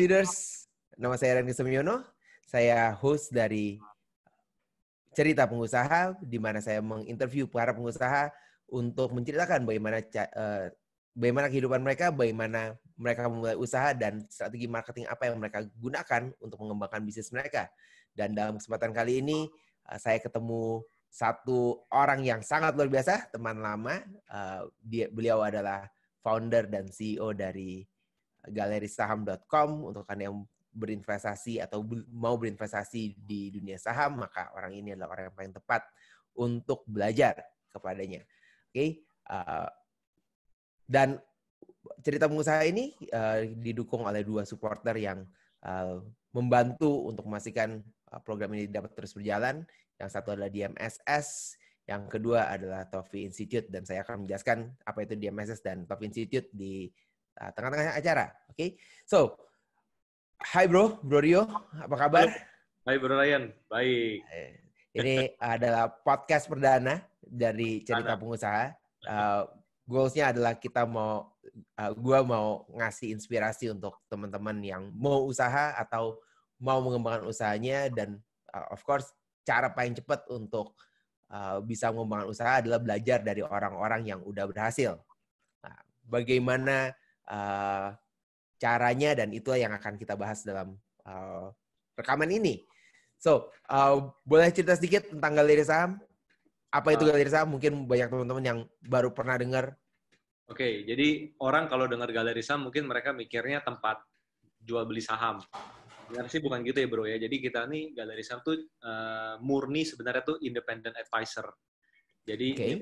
Leaders, nama saya Randy Semyono. Saya host dari Cerita Pengusaha, di mana saya menginterview para pengusaha untuk menceritakan bagaimana kehidupan mereka, bagaimana mereka memulai usaha, dan strategi marketing apa yang mereka gunakan untuk mengembangkan bisnis mereka. Dan dalam kesempatan kali ini, saya ketemu satu orang yang sangat luar biasa, teman lama. Beliau adalah founder dan CEO dari galerisaham.com. Untuk Anda yang berinvestasi atau mau berinvestasi di dunia saham, maka orang ini adalah orang yang paling tepat untuk belajar kepadanya. Oke. Dan cerita pengusaha ini didukung oleh dua supporter yang membantu untuk memastikan program ini dapat terus berjalan. Yang satu adalah DMSS, yang kedua adalah Toffee Institute, dan saya akan menjelaskan apa itu DMSS dan Toffee Institute di tengah-tengah acara. Oke. So, hai Bro Rio, apa kabar? Hai Bro Ryan, baik. Ini adalah podcast perdana dari Cerita Pengusaha. Goals-nya adalah gue mau ngasih inspirasi untuk teman-teman yang mau usaha atau mau mengembangkan usahanya, dan of course cara paling cepat untuk bisa mengembangkan usaha adalah belajar dari orang-orang yang udah berhasil. Nah, bagaimana caranya, dan itulah yang akan kita bahas dalam rekaman ini. So, boleh cerita sedikit tentang Galeri Saham? Apa itu Galeri Saham? Mungkin banyak teman-teman yang baru pernah dengar. Oke, jadi orang kalau dengar Galeri Saham mungkin mereka mikirnya tempat jual beli saham. Benar sih bukan gitu ya Bro ya. Jadi kita nih Galeri Saham tuh murni sebenarnya tuh independent advisor. Jadi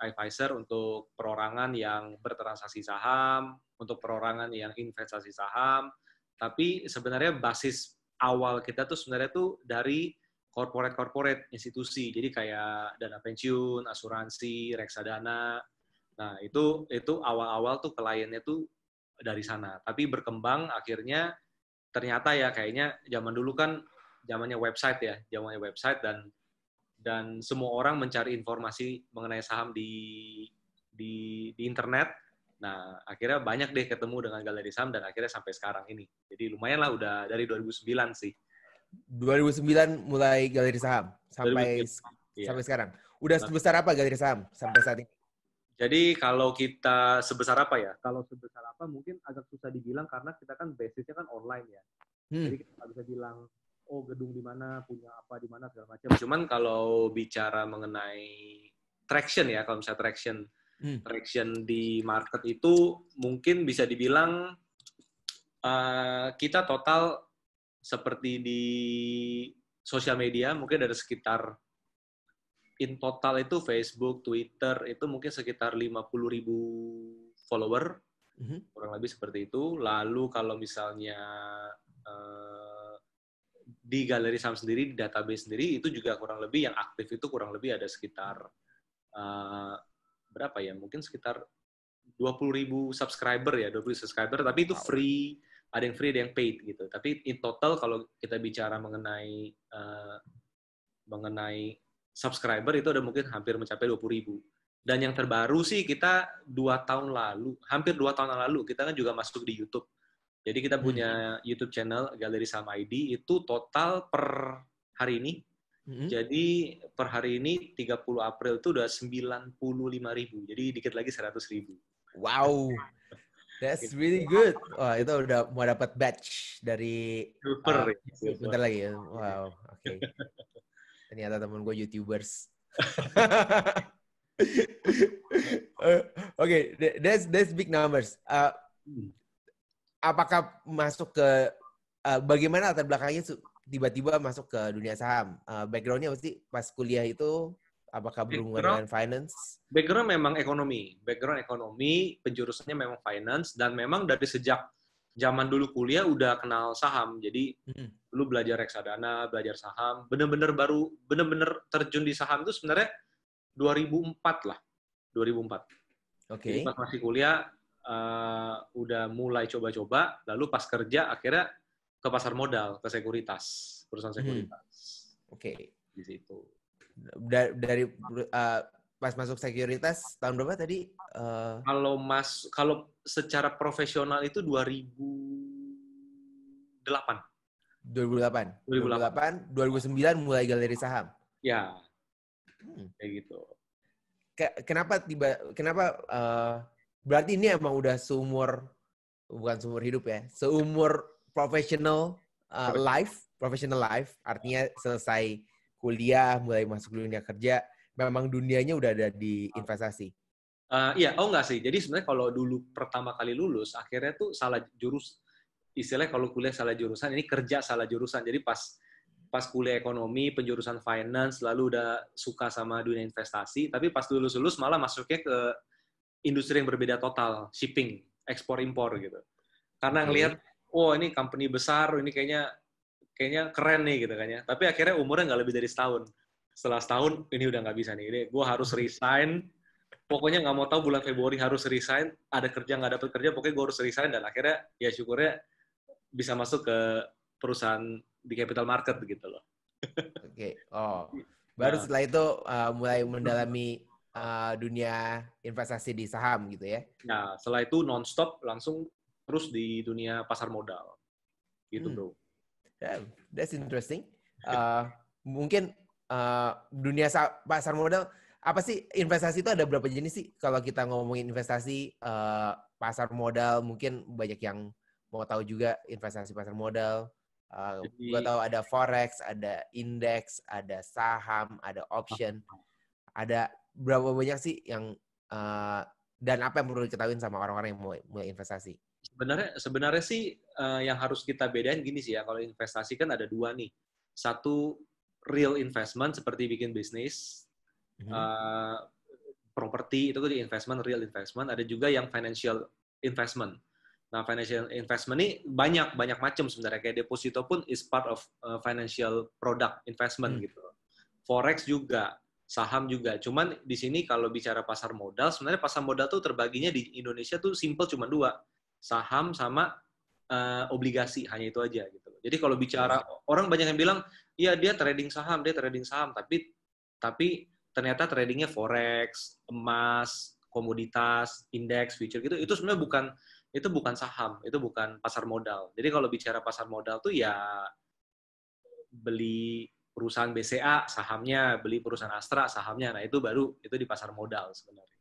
advisor untuk perorangan yang bertransaksi saham, untuk perorangan yang investasi saham. Tapi sebenarnya basis awal kita tuh sebenarnya tuh dari corporate institusi. Jadi kayak dana pensiun, asuransi, reksadana. Nah, itu awal-awal tuh kliennya tuh dari sana. Tapi berkembang akhirnya ternyata ya kayaknya zaman dulu kan zamannya website dan semua orang mencari informasi mengenai saham di internet. Nah, akhirnya banyak deh ketemu dengan Galeri Saham dan akhirnya sampai sekarang ini. Jadi lumayan lah udah dari 2009 sih. 2009 mulai Galeri Saham sampai 2009, sampai sekarang. Udah sebesar apa Galeri Saham sampai saat ini? Jadi kalau kita sebesar apa ya? Kalau sebesar apa mungkin agak susah dibilang karena kita kan basisnya kan online ya. Jadi kita nggak bisa bilang oh gedung di mana, punya apa di mana segala macam. Cuman kalau bicara mengenai traction ya, kalau misalnya traction di market itu mungkin bisa dibilang kita total seperti di sosial media mungkin ada sekitar in total itu Facebook, Twitter itu mungkin sekitar 50.000 follower, kurang lebih seperti itu. Lalu kalau misalnya di Galeri Saham sendiri, di database sendiri, itu juga kurang lebih yang aktif itu kurang lebih ada sekitar berapa ya? Mungkin sekitar 20.000 subscriber ya, 20.000 subscriber, tapi itu free, ada yang free, ada yang paid gitu. Tapi in total kalau kita bicara mengenai subscriber itu ada mungkin hampir mencapai 20.000. Dan yang terbaru sih kita hampir 2 tahun lalu, kita kan juga masuk di YouTube. Jadi kita punya YouTube channel Galeri Saham ID itu total per hari ini. Jadi per hari ini 30 April itu udah 95.000. Jadi dikit lagi 100.000. Wow. That's really good. Wah, itu udah mau dapat badge dari bentar lagi ya. Wow, oke. Ternyata temen gue YouTubers. Oke, that's big numbers. Apakah masuk ke bagaimana latar belakangnya tiba-tiba masuk ke dunia saham? Background-nya apa sih pas kuliah itu? Apakah berhubungan dengan finance? Background memang ekonomi. Background ekonomi, penjurusannya memang finance, dan memang dari sejak zaman dulu kuliah udah kenal saham. Jadi dulu belajar reksadana, belajar saham. Bener-bener terjun di saham itu sebenarnya 2004 lah. 2004. Oke. Jadi pas masih kuliah udah mulai coba-coba, lalu pas kerja akhirnya ke pasar modal, ke sekuritas, perusahaan sekuritas. Oke. Di situ. Dari pas masuk sekuritas tahun berapa tadi? Kalau secara profesional itu 2000 2008, 2009 mulai galeri saham. Ya, kayak gitu. Kenapa berarti ini emang udah bukan seumur hidup ya, seumur professional life, artinya selesai kuliah, mulai masuk dunia kerja, memang dunianya udah ada di investasi. Iya, enggak sih. Jadi sebenarnya kalau dulu pertama kali lulus, akhirnya tuh salah istilahnya kalau kuliah salah jurusan, ini kerja salah jurusan. Jadi pas kuliah ekonomi, penjurusan finance, lalu udah suka sama dunia investasi, tapi pas lulus malah masuknya ke industri yang berbeda total, shipping, ekspor impor gitu. Karena ngelihat, ini company besar, ini kayaknya keren nih gitu kan ya. Tapi akhirnya umurnya nggak lebih dari setahun. Setelah setahun, ini udah nggak bisa nih. Ini gue harus resign. Pokoknya nggak mau tahu bulan Februari harus resign. Ada kerja, nggak dapet kerja, pokoknya gue harus resign. Dan akhirnya ya syukurnya bisa masuk ke perusahaan di capital market gitu loh. Oke. Baru setelah itu mulai mendalami dunia investasi di saham gitu ya? Nah, setelah itu non-stop langsung terus di dunia pasar modal. Gitu, bro. That's interesting. Mungkin dunia pasar modal, apa sih investasi itu ada berapa jenis sih? Kalau kita ngomongin investasi pasar modal, mungkin banyak yang mau tahu juga investasi pasar modal. Gue tahu ada forex, ada indeks, ada saham, ada option. Ada berapa banyak sih yang dan apa yang perlu diketahui sama orang-orang yang mau mulai investasi? Sebenarnya sih yang harus kita bedain gini sih ya, kalau investasi kan ada dua nih. Satu real investment seperti bikin bisnis, properti itu di investment, real investment. Ada juga yang financial investment. Nah, financial investment ini banyak macam sebenarnya. Kayak deposito pun is part of financial product investment gitu. Forex juga, saham juga. Cuman di sini kalau bicara pasar modal, sebenarnya pasar modal tuh terbaginya di Indonesia tuh simple cuma dua. Saham sama obligasi, hanya itu aja gitu. Jadi kalau bicara orang banyak yang bilang, iya dia trading saham, tapi ternyata tradingnya forex, emas, komoditas, indeks, future gitu. Itu sebenarnya bukan saham, itu bukan pasar modal. Jadi kalau bicara pasar modal tuh ya beli perusahaan BCA sahamnya, beli perusahaan Astra sahamnya. Nah, itu di pasar modal sebenarnya.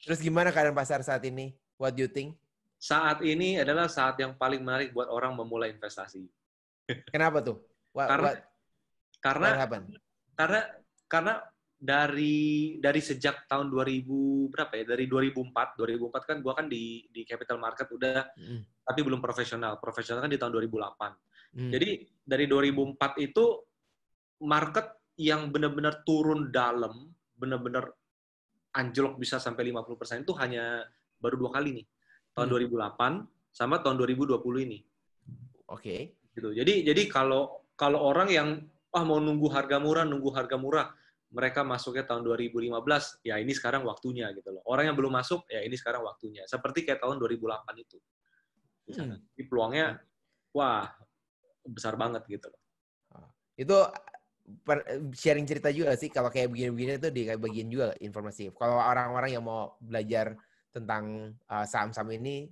Terus gimana keadaan pasar saat ini? What do you think? Saat ini adalah saat yang paling menarik buat orang memulai investasi. Kenapa tuh? Karena dari sejak tahun 2000 berapa ya? Dari 2004 kan gua kan di capital market udah tapi belum profesional. Profesional kan di tahun 2008. Jadi dari 2004 itu market yang benar-benar turun dalam, benar-benar anjlok bisa sampai 50% itu hanya baru 2 kali nih. Tahun 2008 sama tahun 2020 ini. Oke. Gitu. Jadi kalau orang yang mau nunggu harga murah, mereka masuknya tahun 2015, ya ini sekarang waktunya gitu loh. Orang yang belum masuk, ya ini sekarang waktunya. Seperti kayak tahun 2008 itu. Jadi peluangnya besar banget gitu loh. Itu sharing cerita juga sih, kalau kayak begini-begini itu di bagian juga informasi. Kalau orang-orang yang mau belajar tentang saham-saham ini,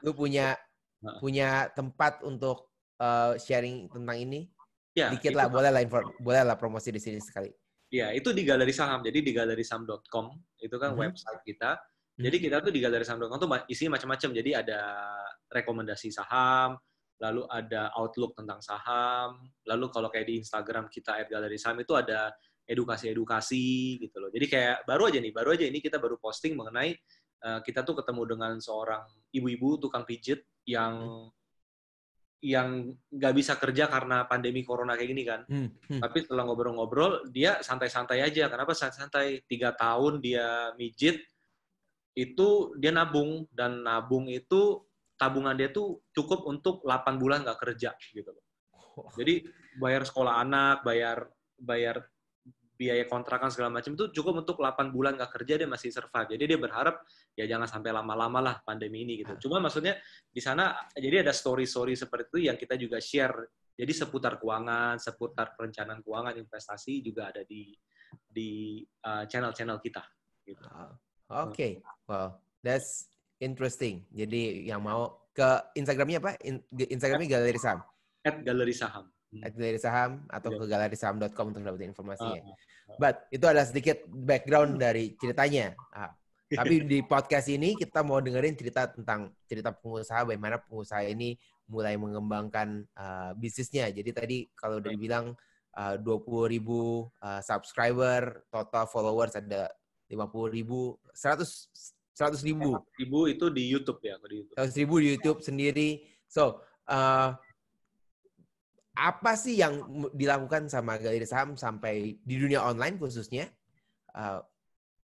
lu punya tempat untuk sharing tentang ini? Ya, dikit lah, boleh lah promosi di sini sekali. Ya, itu di Galeri Saham. Jadi di galerisaham.com, itu kan website kita. Jadi kita tuh di galerisaham.com tuh isinya macam-macam. Jadi ada rekomendasi saham, lalu ada outlook tentang saham, lalu kalau kayak di Instagram kita @galerisaham itu ada edukasi-edukasi gitu loh. Jadi kayak baru aja ini kita baru posting mengenai kita tuh ketemu dengan seorang ibu-ibu tukang pijit yang nggak bisa kerja karena pandemi corona kayak gini kan. Tapi setelah ngobrol-ngobrol, dia santai-santai aja. Kenapa santai? 3 tahun dia mijit, itu dia nabung. Dan nabung itu, tabungan dia tuh cukup untuk 8 bulan nggak kerja. Gitu. Jadi bayar sekolah anak, bayar biaya kontrakan segala macam itu cukup untuk 8 bulan nggak kerja, dia masih survive. Jadi dia berharap ya jangan sampai lama-lama lah pandemi ini gitu. Cuma maksudnya di sana jadi ada story-story seperti itu yang kita juga share. Jadi seputar keuangan, seputar perencanaan keuangan, investasi juga ada di channel-channel kita. Gitu. Oke, well, that's interesting. Jadi yang mau ke Instagramnya apa? Instagramnya Galeri Saham. @galeri saham. Galeri Saham atau Ya. ke galerisaham.com untuk dapetin informasinya. Uh, But itu adalah sedikit background dari ceritanya. Tapi di podcast ini kita mau dengerin cerita pengusaha, bagaimana pengusaha ini mulai mengembangkan bisnisnya. Jadi tadi kalau udah dibilang 20.000 subscriber, total followers ada 50.000, 100.000. 100.000 itu di YouTube ya, di YouTube. 100.000 di YouTube sendiri. So, apa sih yang dilakukan sama Galeri Saham sampai di dunia online khususnya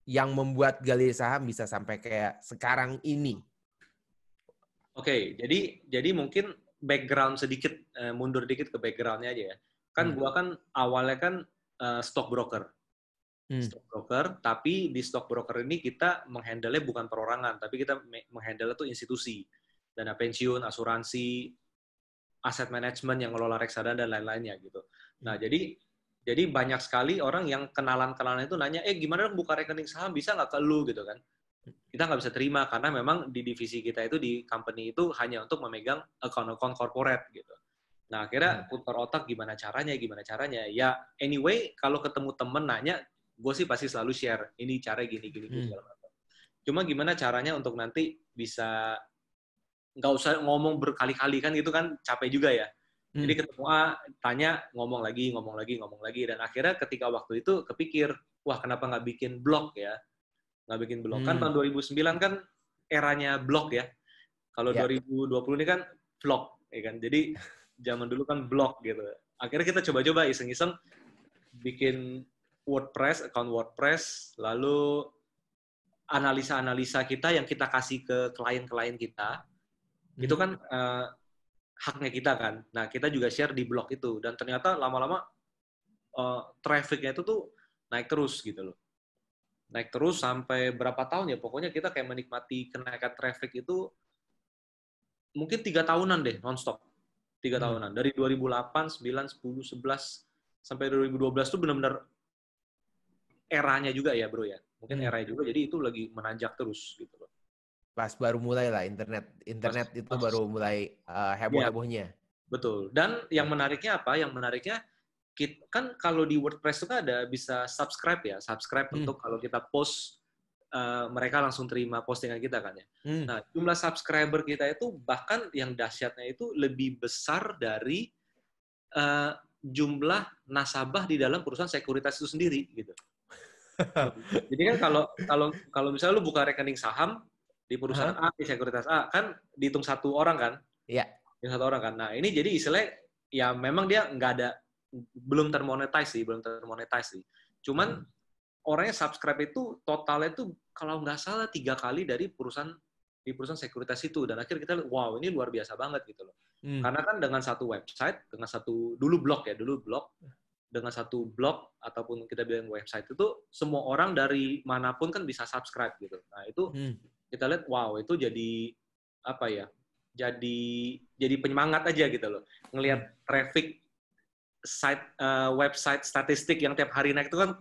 yang membuat Galeri Saham bisa sampai kayak sekarang ini? Oke, jadi mungkin background sedikit, mundur dikit ke backgroundnya aja ya. Kan gua kan awalnya kan stockbroker. Stockbroker, tapi di stockbroker ini kita menghandle-nya bukan perorangan, tapi kita menghandle itu institusi, dana pensiun, asuransi, aset manajemen yang ngelola reksadana dan lain-lainnya gitu. Nah, jadi banyak sekali orang yang kenalan-kenalan itu nanya, gimana dong buka rekening saham, bisa nggak ke lu gitu kan? Kita nggak bisa terima karena memang di divisi kita itu di company itu hanya untuk memegang account-account corporate gitu. Nah, akhirnya putar otak gimana caranya. Ya, anyway, kalau ketemu temen nanya, gue sih pasti selalu share, ini cara gini segala macam. Cuma gimana caranya untuk nanti bisa nggak usah ngomong berkali-kali kan gitu kan capek juga ya. Jadi ketemu tanya, ngomong lagi, dan akhirnya ketika waktu itu kepikir, wah kenapa nggak bikin blog ya? Nggak bikin blog. Kan tahun 2009 kan eranya blog ya. Kalau 2020 ini kan vlog, ya kan? Jadi zaman dulu kan blog gitu. Akhirnya kita coba-coba iseng-iseng bikin WordPress, account WordPress, lalu analisa-analisa kita yang kita kasih ke klien-klien kita, itu kan haknya kita kan. Nah, kita juga share di blog itu. Dan ternyata lama-lama traffic-nya itu tuh naik terus gitu loh. Naik terus sampai berapa tahun ya, pokoknya kita kayak menikmati kenaikan traffic itu mungkin 3 tahunan deh, non-stop. 3 tahunan. Dari 2008, 9, 10, 11, sampai 2012 tuh benar-benar eranya juga ya bro ya. Mungkin eranya juga, jadi itu lagi menanjak terus gitu loh. Pas baru mulai lah internet itu baru mulai heboh-hebohnya. Betul. Dan yang menariknya apa? Yang menariknya kan kalau di WordPress itu kan ada bisa subscribe ya, untuk kalau kita post mereka langsung terima postingan kita kan ya. Nah, jumlah subscriber kita itu bahkan yang dahsyatnya itu lebih besar dari jumlah nasabah di dalam perusahaan sekuritas itu sendiri gitu. Jadi kan kalau misalnya lu buka rekening saham di perusahaan A, di sekuritas A, kan dihitung satu orang kan? Iya. Satu orang kan. Nah, ini jadi istilahnya, ya memang dia belum termonetize sih. Cuman orangnya subscribe itu, totalnya itu kalau nggak salah 3 kali di perusahaan sekuritas itu. Dan akhirnya kita, wow, ini luar biasa banget gitu loh. Karena kan dengan satu website, dulu blog, dengan satu blog, ataupun kita bilang website itu, semua orang dari manapun kan bisa subscribe gitu. Nah, itu kita lihat, wow, itu jadi apa ya? Jadi penyemangat aja gitu loh. Ngelihat traffic website statistik yang tiap hari naik itu kan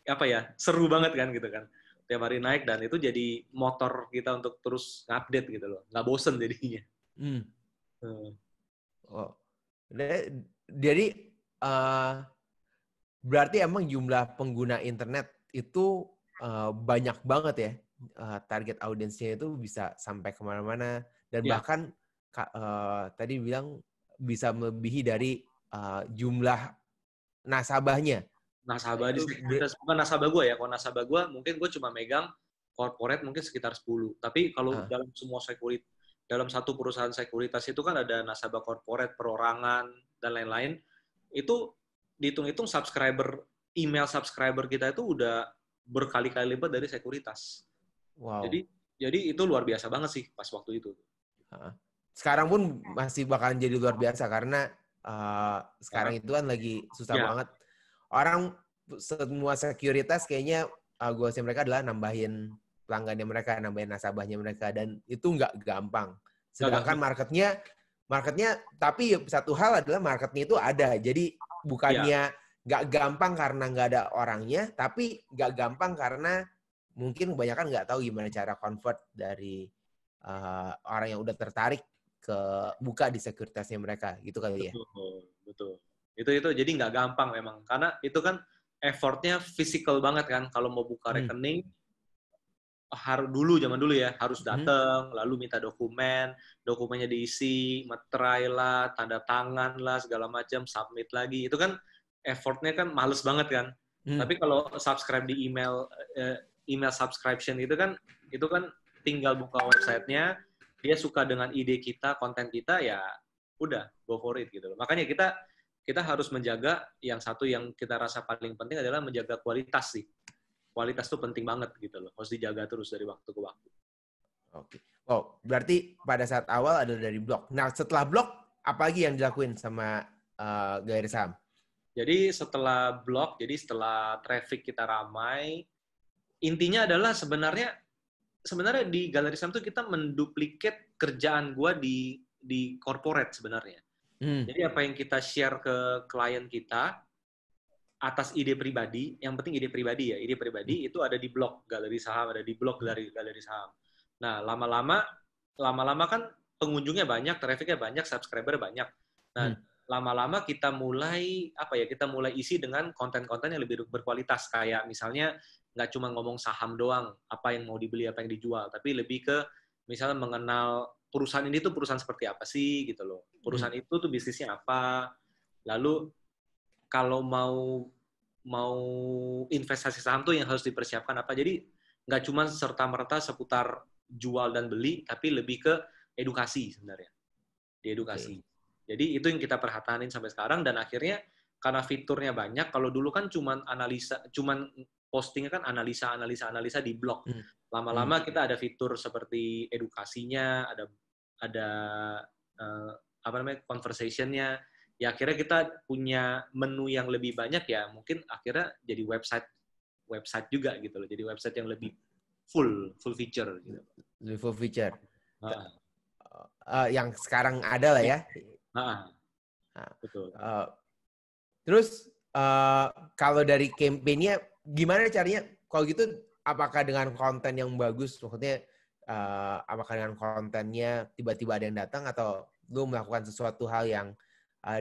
apa ya? Seru banget kan gitu kan. Tiap hari naik, dan itu jadi motor kita untuk terus update gitu loh. Nggak bosen jadinya. Oh. Jadi berarti emang jumlah pengguna internet itu banyak banget ya. Target audiensnya itu bisa sampai kemana-mana, dan bahkan tadi bilang bisa melebihi dari jumlah nasabahnya. Nasabah di sekuritas, bukan nasabah gue ya. Kalau nasabah gue mungkin gue cuma megang corporate mungkin sekitar 10. Tapi kalau dalam semua dalam satu perusahaan sekuritas itu kan ada nasabah corporate, perorangan, dan lain-lain. Itu dihitung-hitung email subscriber kita itu udah berkali-kali lipat dari sekuritas. Wow. Jadi itu luar biasa banget sih pas waktu itu. Sekarang pun masih bakalan jadi luar biasa karena sekarang itu kan lagi susah banget. Orang semua sekuritas kayaknya goalsnya mereka adalah nambahin pelanggannya mereka, nambahin nasabahnya mereka, dan itu nggak gampang. Sedangkan marketnya, tapi satu hal adalah marketnya itu ada. Jadi bukannya nggak gampang karena nggak ada orangnya, tapi nggak gampang karena mungkin kebanyakan nggak tahu gimana cara convert dari orang yang udah tertarik ke buka di sekuritasnya mereka gitu kali ya. Betul. Itu jadi nggak gampang memang karena itu kan effortnya physical banget kan kalau mau buka rekening zaman dulu ya harus datang lalu minta dokumennya diisi, materai lah, tanda tangan lah segala macam, submit lagi itu kan effortnya kan males banget kan. Tapi kalau subscribe di email subscription itu kan tinggal buka websitenya, dia suka dengan ide kita, konten kita, ya udah go for it gitu loh. Makanya kita harus menjaga yang satu yang kita rasa paling penting adalah menjaga kualitas sih. Kualitas tuh penting banget gitu loh. Harus dijaga terus dari waktu ke waktu. Oke. Oh, berarti pada saat awal adalah dari blog. Nah, setelah blog, apa lagi yang dilakuin sama Galeri Saham? Jadi setelah blog, setelah traffic kita ramai, intinya adalah sebenarnya di Galeri Saham tuh kita menduplikat kerjaan gue di corporate sebenarnya. Jadi apa yang kita share ke klien kita atas ide pribadi, yang penting ide pribadi ya, ide pribadi itu ada di blog Galeri Saham, ada di blog Galeri Saham. Nah, lama-lama kan pengunjungnya banyak, trafficnya banyak, subscriber banyak. Nah, lama-lama kita mulai isi dengan konten-konten yang lebih berkualitas, kayak misalnya nggak cuma ngomong saham doang, apa yang mau dibeli, apa yang dijual, tapi lebih ke misalnya mengenal perusahaan ini tuh perusahaan seperti apa sih gitu loh. Perusahaan itu tuh bisnisnya apa. Lalu kalau mau investasi saham tuh yang harus dipersiapkan apa. Jadi nggak cuma serta-merta seputar jual dan beli, tapi lebih ke edukasi sebenarnya. Di edukasi. Jadi itu yang kita perhatianin sampai sekarang, dan akhirnya karena fiturnya banyak, kalau dulu kan cuman postingnya kan analisa di blog. Lama-lama kita ada fitur seperti edukasinya, ada conversation-nya. Ya akhirnya kita punya menu yang lebih banyak, ya mungkin akhirnya jadi website juga gitu loh. Jadi website yang lebih full feature gitu. Lebih full feature. Yang sekarang ada lah ya. Betul. Terus kalau dari campaign-nya gimana caranya? Kalau gitu apakah dengan konten yang bagus, maksudnya apakah dengan kontennya tiba-tiba ada yang datang, atau lu melakukan sesuatu hal yang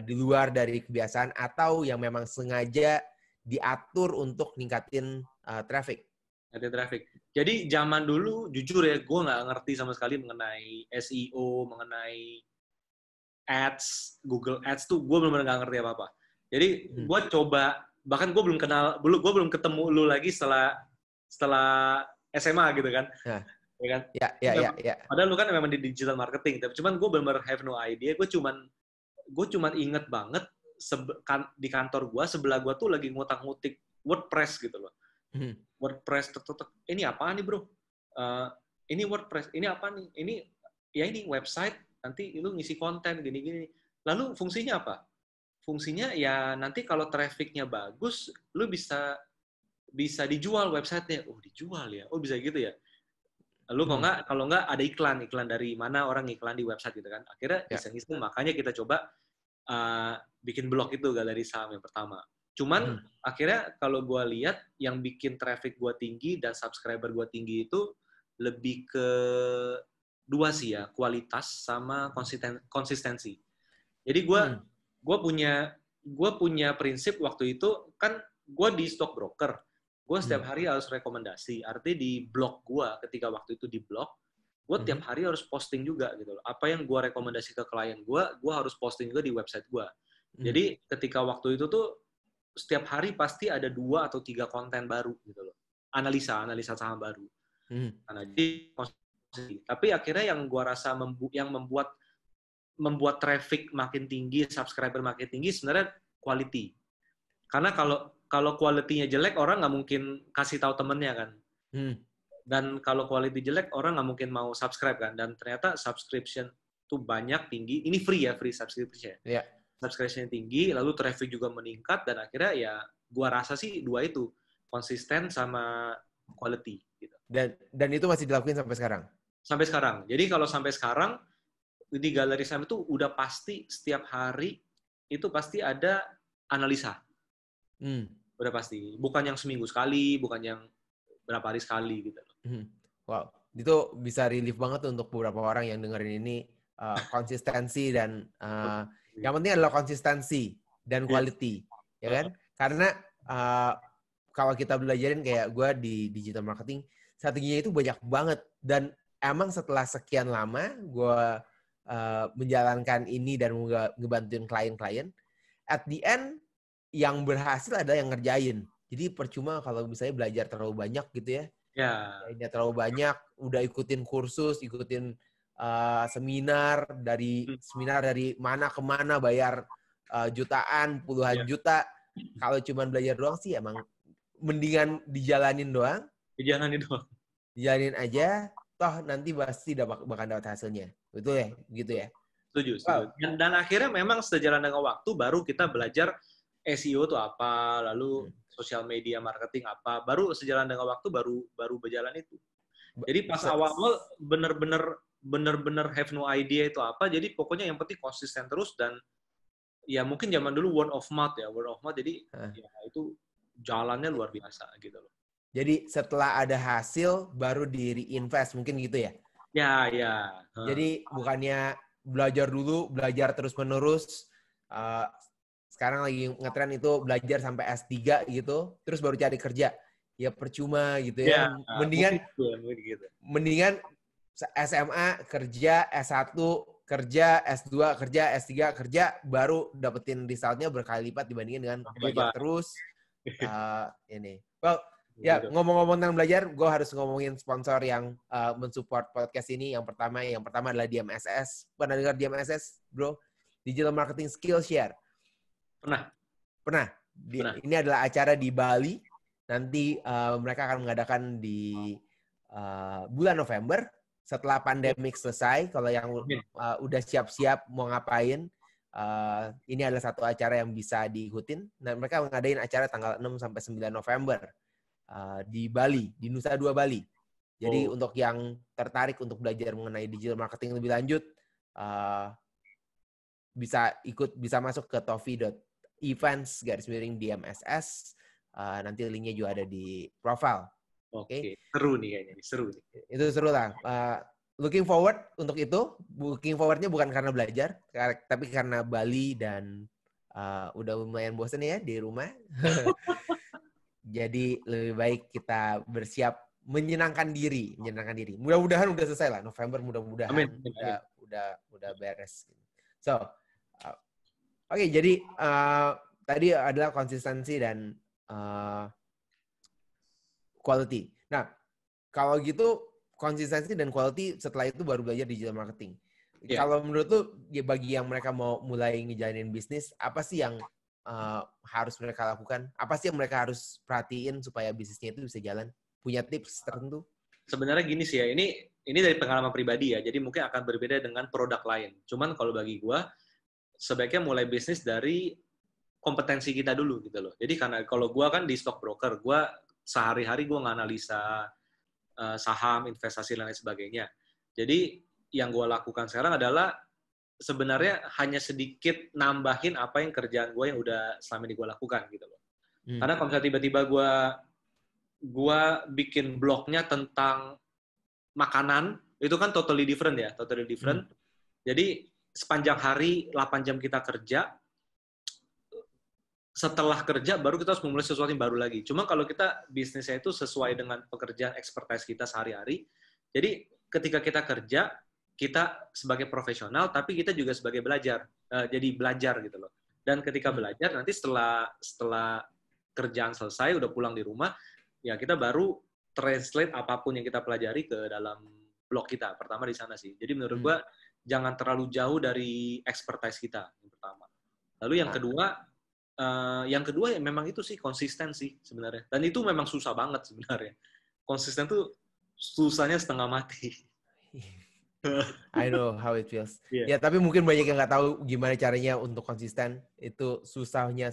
di luar dari kebiasaan, atau yang memang sengaja diatur untuk ningkatin traffic? Jadi zaman dulu jujur ya, gue nggak ngerti sama sekali mengenai SEO, mengenai ads, Google Ads tuh gue benar-benar nggak ngerti apa-apa. Jadi gue coba, bahkan gue belum ketemu lu lagi setelah SMA gitu kan. Ya kan? Ya. Padahal lu kan memang di digital marketing, tapi cuman gue benar-benar have no idea. Gue cuman inget banget di kantor gue, sebelah gue tuh lagi ngutak-ngutik WordPress gitu loh. WordPress, ini apaan nih bro? Ini WordPress, ini apa nih? Ini website, nanti lu ngisi konten gini-gini. Lalu fungsinya apa? Fungsinya ya nanti kalau trafficnya bagus, lu bisa dijual websitenya. Oh dijual ya? Oh bisa gitu ya? Lalu kalau nggak ada iklan dari mana orang iklan di website gitu kan? Akhirnya iseng-iseng, makanya kita coba bikin blog itu Galeri Saham yang pertama. Cuman akhirnya kalau gue lihat yang bikin traffic gue tinggi dan subscriber gue tinggi itu lebih ke dua sih ya, kualitas sama konsistensi. Jadi gue punya prinsip waktu itu kan, gue di stockbroker, gue setiap hari harus rekomendasi. Artinya di blog gue, ketika waktu itu di blog, gue tiap hari harus posting juga gitu loh. Apa yang gue rekomendasi ke klien gue harus posting juga di website gue. Jadi ketika waktu itu tuh setiap hari pasti ada 2 atau 3 konten baru gitu loh. Analisa saham baru. Tapi akhirnya yang gue rasa yang membuat traffic makin tinggi, subscriber makin tinggi, sebenarnya quality. Karena kalau quality-nya jelek, orang nggak mungkin kasih tahu temennya kan. Dan kalau quality jelek, orang nggak mungkin mau subscribe kan. Dan ternyata subscription tuh banyak, tinggi. Ini free subscription. Yeah. Subscription tinggi, lalu traffic juga meningkat, dan akhirnya ya gua rasa sih 2 itu, konsisten sama quality gitu. Dan itu masih dilakuin sampai sekarang? Sampai sekarang. Jadi kalau sampai sekarang di Galeri Saham itu udah pasti setiap hari itu pasti ada analisa. Udah pasti. Bukan yang seminggu sekali, bukan yang berapa hari sekali gitu. Wow. Itu bisa relief banget tuh untuk beberapa orang yang dengerin ini. Konsistensi dan yang penting adalah konsistensi dan quality, ya kan? Karena kalau kita belajarin kayak gue di digital marketing, strateginya itu banyak banget. Dan emang setelah sekian lama gue menjalankan ini dan ngebantuin klien-klien, at the end yang berhasil adalah yang ngerjain. Jadi percuma kalau misalnya belajar terlalu banyak gitu ya. Ya. Terlalu banyak, udah ikutin kursus, ikutin seminar dari mana ke mana, bayar jutaan, puluhan juta. Kalau cuma belajar doang sih emang mendingan dijalanin doang. Dijalanin aja, toh nanti pasti bakal dapat hasilnya. Betul ya? Begitu ya? Setuju. Dan akhirnya memang sejalan dengan waktu baru kita belajar SEO itu apa, lalu sosial media marketing apa, baru sejalan dengan waktu baru berjalan itu. Jadi pas awal-awal bener-bener have no idea itu apa, jadi pokoknya yang penting konsisten terus. Dan ya mungkin zaman dulu word of mouth, jadi ya itu jalannya luar biasa gitu loh. Jadi setelah ada hasil baru di reinvest, mungkin gitu ya? Ya. Jadi bukannya belajar dulu, belajar terus-menerus, sekarang lagi ngetren itu belajar sampai S3 gitu, terus baru cari kerja. Ya percuma gitu ya. Mendingan SMA kerja, S1 kerja, S2 kerja, S3 kerja, baru dapetin resultnya berkali lipat dibandingin dengan belajar terus. Ini. Well, ya ngomong-ngomong tentang belajar, gue harus ngomongin sponsor yang mensupport podcast ini. Yang pertama adalah DMSS. Pernah dengar DMSS, bro? Digital Marketing Skillshare. Pernah. Ini adalah acara di Bali. Nanti mereka akan mengadakan di bulan November setelah pandemik selesai. Kalau yang udah siap-siap mau ngapain, ini adalah satu acara yang bisa diikutin. Nah, mereka mengadain acara tanggal 6 sampai 9 November di Bali, di Nusa Dua Bali. Jadi untuk yang tertarik untuk belajar mengenai digital marketing lebih lanjut, bisa masuk ke tofi.events/DMSS. Nanti linknya juga ada di profile. Oke. Seru nih kayaknya. Itu seru lah. Looking forward untuk itu. Looking forward-nya bukan karena belajar, tapi karena Bali dan udah lumayan bosan ya di rumah. Jadi lebih baik kita bersiap menyenangkan diri. Mudah-mudahan udah selesai lah. November mudah-mudahan. Amin. Udah beres. So, oke, jadi tadi adalah konsistensi dan quality. Nah, kalau gitu konsistensi dan quality, setelah itu baru belajar digital marketing. Kalau menurut lu, ya bagi yang mereka mau mulai ngejalanin bisnis, apa sih yang harus mereka lakukan? Apa sih yang mereka harus perhatiin supaya bisnisnya itu bisa jalan? Punya tips tertentu? Sebenarnya gini sih ya, ini dari pengalaman pribadi ya, jadi mungkin akan berbeda dengan produk lain. Cuman kalau bagi gua, sebaiknya mulai bisnis dari kompetensi kita dulu gitu loh. Jadi karena kalau gue kan di stockbroker, gue sehari-hari gue nganalisa saham, investasi, dan lain sebagainya. Jadi yang gue lakukan sekarang adalah sebenarnya hanya sedikit nambahin apa yang kerjaan gue yang udah selama ini gue lakukan gitu loh. Karena kalau misalnya tiba-tiba gue bikin blognya tentang makanan, itu kan totally different ya, Jadi sepanjang hari 8 jam kita kerja, setelah kerja baru kita harus memulai sesuatu yang baru lagi. Cuma kalau kita bisnisnya itu sesuai dengan pekerjaan expertise kita sehari-hari, jadi ketika kita kerja, kita sebagai profesional, tapi kita juga sebagai jadi belajar gitu loh. Dan ketika belajar, nanti setelah kerjaan selesai, udah pulang di rumah, ya kita baru translate apapun yang kita pelajari ke dalam blog kita. Pertama di sana sih. Jadi menurut gua, jangan terlalu jauh dari expertise kita, yang pertama. Lalu yang kedua ya memang itu sih konsisten sih sebenarnya. Dan itu memang susah banget sebenarnya. Konsisten tuh susahnya setengah mati. I know how it feels. Ya, tapi mungkin banyak yang nggak tahu gimana caranya untuk konsisten. Itu susahnya,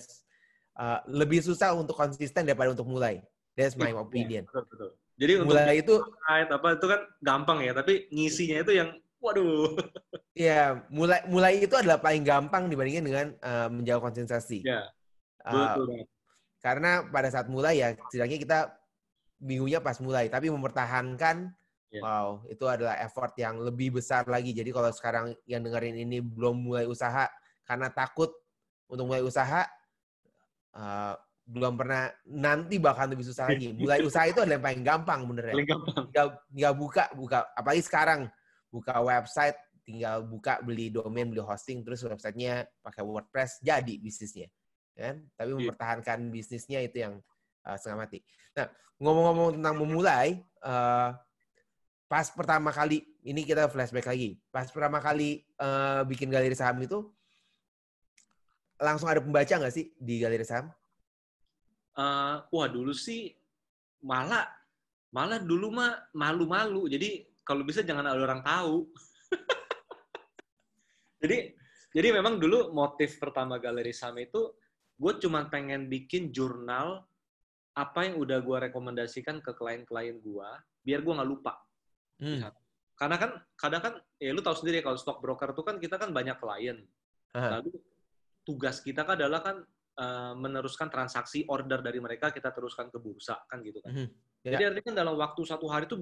lebih susah untuk konsisten daripada untuk mulai. That's my opinion. Betul. Jadi mulai untuk itu kan gampang ya, tapi ngisinya itu yang waduh. Iya, mulai itu adalah paling gampang dibandingkan dengan menjaga konsentrasi. Iya. Betul. Karena pada saat mulai ya, setidaknya kita bingungnya pas mulai, tapi mempertahankan Yeah. Wow, itu adalah effort yang lebih besar lagi. Jadi kalau sekarang yang dengerin ini belum mulai usaha karena takut untuk mulai usaha, belum pernah, nanti bakal lebih susah lagi. Mulai usaha itu adalah yang paling gampang bener ya. Paling gampang. Tinggal buka, apalagi sekarang buka website, tinggal buka, beli domain, beli hosting, terus websitenya pakai WordPress, jadi bisnisnya. Kan? Tapi mempertahankan bisnisnya itu yang setengah mati. Nah, ngomong-ngomong tentang memulai, pas pertama kali, ini kita flashback lagi. Pas pertama kali bikin galeri saham itu, langsung ada pembaca nggak sih di galeri saham? Wah, dulu sih malah dulu mah malu-malu. Jadi kalau bisa jangan ada orang tahu. Jadi memang dulu motif pertama galeri saham itu, gue cuma pengen bikin jurnal apa yang udah gue rekomendasikan ke klien-klien gue, biar gue nggak lupa. Karena kan kadang kan ya lu tahu sendiri kalau stock broker tuh kan kita kan banyak klien. Lalu tugas kita kan adalah kan meneruskan transaksi order dari mereka, kita teruskan ke bursa kan gitu kan. Jadi artinya kan dalam waktu 1 hari itu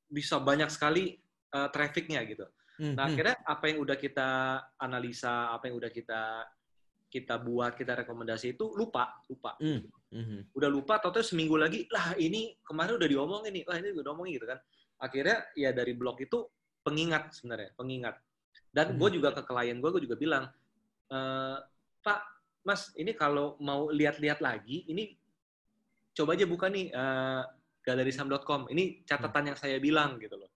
bisa banyak sekali trafficnya gitu. Nah akhirnya apa yang udah kita analisa, apa yang udah kita buat, kita rekomendasi itu lupa. Udah lupa, atau seminggu lagi, lah ini kemarin udah diomongin nih, lah ini udah diomongin gitu kan. Akhirnya ya dari blog itu pengingat sebenarnya, pengingat. Dan gue juga ke klien gue juga bilang, Pak, Mas, ini kalau mau lihat-lihat lagi, ini coba aja buka nih galerisaham.com. Ini catatan yang saya bilang gitu loh.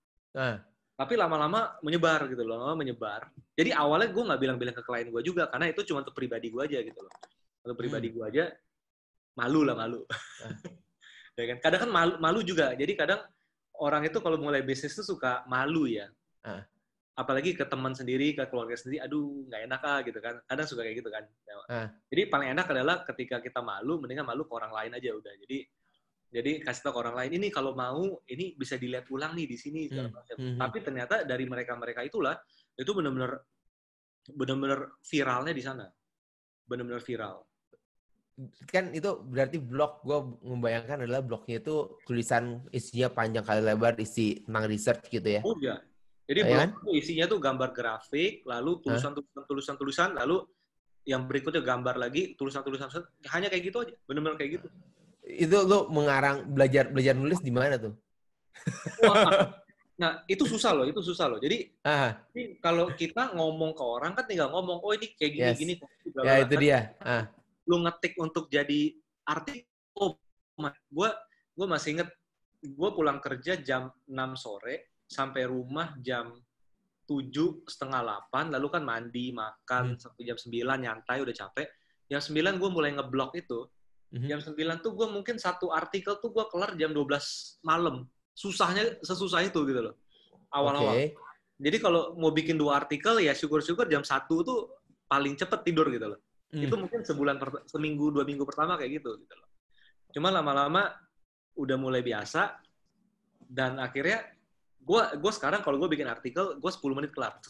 Tapi lama-lama menyebar gitu loh, Jadi awalnya gue nggak bilang-bilang ke klien gue juga, karena itu cuma untuk pribadi gue aja gitu loh. Untuk pribadi gue aja, malu. Ya kan? Kadang kan malu juga. Jadi kadang orang itu kalau mulai bisnis tuh suka malu ya. Apalagi ke teman sendiri, ke keluarga sendiri, aduh nggak enak gitu kan. Kadang suka kayak gitu kan. Jadi paling enak adalah ketika kita malu, mendingan malu ke orang lain aja udah. Jadi kasih tahu ke orang lain, ini kalau mau, ini bisa dilihat ulang nih di sini segala macam. Tapi ternyata dari mereka itulah, itu benar-benar viralnya di sana. Benar-benar viral. Kan itu berarti blog, gue membayangkan adalah blognya itu tulisan isinya panjang kali lebar, isi tentang research gitu ya. Oh iya. Jadi blog itu isinya tuh gambar grafik, lalu tulisan, lalu yang berikutnya gambar lagi, tulisan, hanya kayak gitu aja. Benar-benar kayak gitu. Itu lo belajar nulis di mana tuh? Wah, nah itu susah loh. Jadi kalau kita ngomong ke orang kan tinggal ngomong, oh ini kayak gini. Ya itu dia. Lu ngetik untuk jadi artikel, gue masih inget, gue pulang kerja jam 6 sore, sampai rumah jam 7:30, lalu kan mandi, makan, sampai jam 9 nyantai, udah capek. Jam 9 gue mulai ngeblok itu. Jam 9 tuh gue mungkin satu artikel tuh gue kelar jam 12 malam. Sesusah itu gitu loh. Awal-awal. Jadi kalau mau bikin 2 artikel ya syukur-syukur jam 1 tuh paling cepet tidur gitu loh. Itu mungkin seminggu, 2 minggu pertama kayak gitu loh. Cuma lama-lama udah mulai biasa, dan akhirnya gue sekarang kalau gue bikin artikel, gue 10 menit kelar.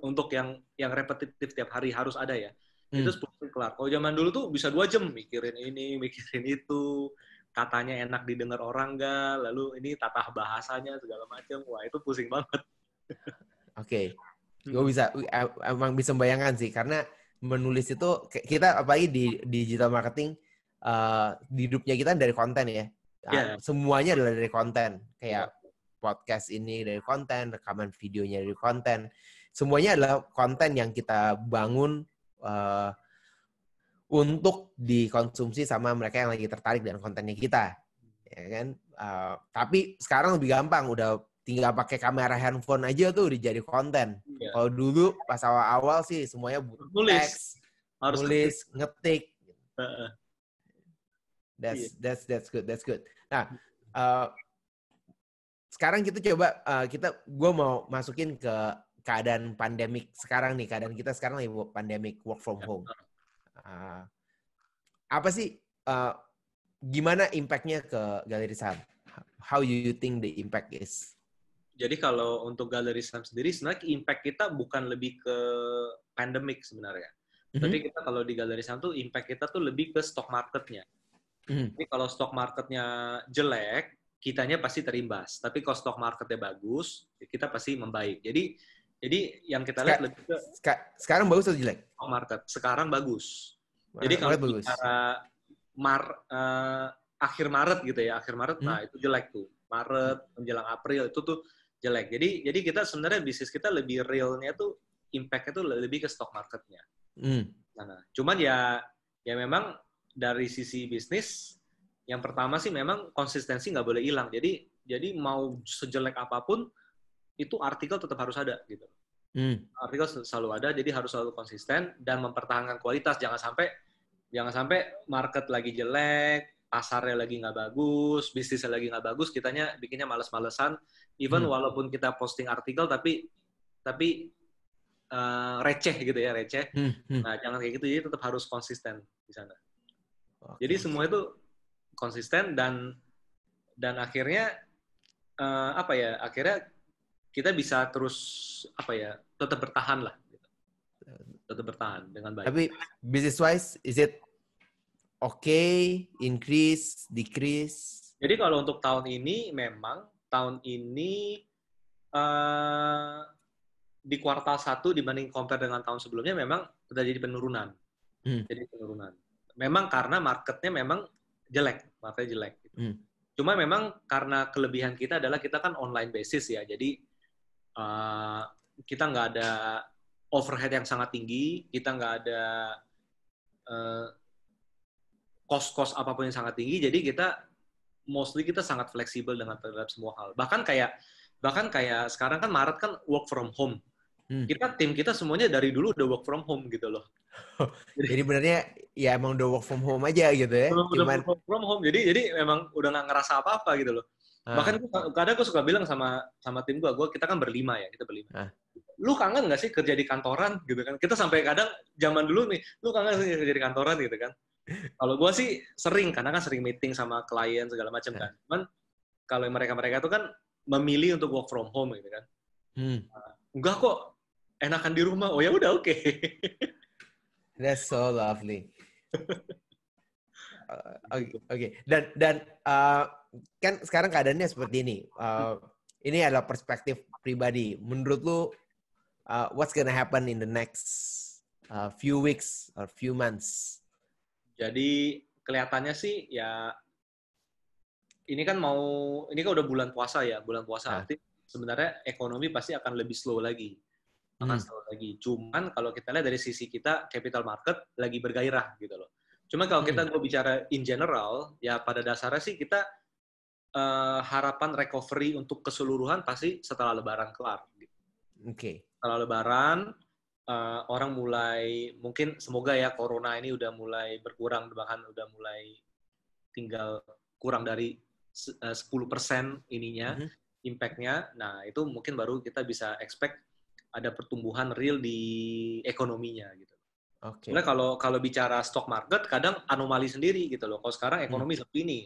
Untuk yang repetitif tiap hari harus ada ya. Itu 10 menit kelar. Kalau zaman dulu tuh bisa 2 jam mikirin ini, mikirin itu, katanya enak didengar orang nggak, lalu ini tata bahasanya segala macam. Wah, itu pusing banget. Oke. Gue emang bisa membayangkan sih, karena menulis itu kita apalagi di digital marketing, hidupnya kita dari konten ya. Semuanya adalah dari konten. Kayak podcast ini dari konten, rekaman videonya dari konten. Semuanya adalah konten yang kita bangun untuk dikonsumsi sama mereka yang lagi tertarik dengan kontennya kita, ya kan? Tapi sekarang lebih gampang, udah tinggal pakai kamera handphone aja tuh udah jadi konten. Kalau dulu pas awal-awal sih semuanya butuh teks, nulis, ngetik. That's good. Nah, sekarang kita coba gue mau masukin ke keadaan pandemik sekarang nih. Keadaan kita sekarang lagi pandemik, work from home. Apa sih, gimana impact-nya ke galeri saham? How you think the impact is? Jadi kalau untuk galeri saham sendiri, sebenarnya impact kita bukan lebih ke pandemik sebenarnya. Tapi kita kalau di galeri saham tuh impact kita tuh lebih ke stock marketnya. Jadi kalau stock marketnya jelek, kitanya pasti terimbas. Tapi kalau stock marketnya bagus, kita pasti membaik. Jadi yang kita lihat lebih ke sekarang bagus atau jelek? Stock market sekarang bagus. Jadi kalau bagus. bicara akhir Maret gitu ya, akhir Maret, nah itu jelek tuh. Maret menjelang April itu tuh jelek. Jadi kita sebenarnya bisnis kita lebih realnya tuh impact-nya tuh lebih ke stock marketnya. Nah, cuman ya memang dari sisi bisnis yang pertama sih memang konsistensi nggak boleh hilang. Jadi mau sejelek apapun itu artikel tetap harus ada gitu. Artikel selalu ada, jadi harus selalu konsisten dan mempertahankan kualitas. Jangan sampai market lagi jelek, pasarnya lagi nggak bagus, bisnisnya lagi nggak bagus, kitanya bikinnya males-malesan. Even walaupun kita posting artikel tapi receh gitu ya, receh. Nah, jangan kayak gitu, jadi tetap harus konsisten di sana. Jadi semua itu konsisten dan akhirnya akhirnya kita bisa terus tetap bertahan lah, gitu. Tetap bertahan dengan baik. Tapi business wise, is it okay, increase, decrease? Jadi kalau untuk tahun ini memang di kuartal 1 dibanding compare dengan tahun sebelumnya memang terjadi penurunan. Jadi penurunan. Memang karena marketnya memang jelek. Cuma memang karena kelebihan kita adalah kita kan online basis ya. Jadi kita nggak ada overhead yang sangat tinggi, kita nggak ada cost apapun yang sangat tinggi. Jadi kita sangat fleksibel dengan terhadap semua hal. Bahkan kayak sekarang kan Maret kan work from home. Tim kita semuanya dari dulu udah work from home gitu loh. Jadi benernya ya emang udah work from home aja gitu ya. Udah work from home. Jadi memang udah nggak ngerasa apa-apa gitu loh. Bahkan kadang gue suka bilang sama tim gue, kita kan berlima ya, kita berlima. Lu kangen nggak sih kerja di kantoran gitu kan? Kita sampai kadang zaman dulu nih, lu kangen sih kerja di kantoran gitu kan? Kalau gue sih sering, karena kan sering meeting sama klien segala macam kan. Cuman kalau mereka itu kan memilih untuk work from home gitu kan. Enggak kok, enakan di rumah. Oh ya udah oke. That's so lovely. Oke. Dan kan sekarang keadaannya seperti ini. Ini adalah perspektif pribadi. Menurut lu, what's gonna happen in the next few weeks or few months? Jadi kelihatannya sih ya ini kan udah bulan puasa ya, artinya sebenarnya ekonomi pasti akan lebih slow lagi. Cuman kalau kita lihat dari sisi kita, capital market lagi bergairah gitu loh. Cuma kalau gue bicara in general, ya pada dasarnya sih kita harapan recovery untuk keseluruhan pasti setelah Lebaran kelar. Gitu. Setelah Lebaran, orang mulai, mungkin semoga ya corona ini udah mulai berkurang, bahkan udah mulai tinggal kurang dari 10% ininya, impact-nya. Nah, itu mungkin baru kita bisa expect ada pertumbuhan real di ekonominya gitu. Soalnya kalau bicara stock market kadang anomali sendiri gitu loh. Kalau sekarang ekonomi sepi nih,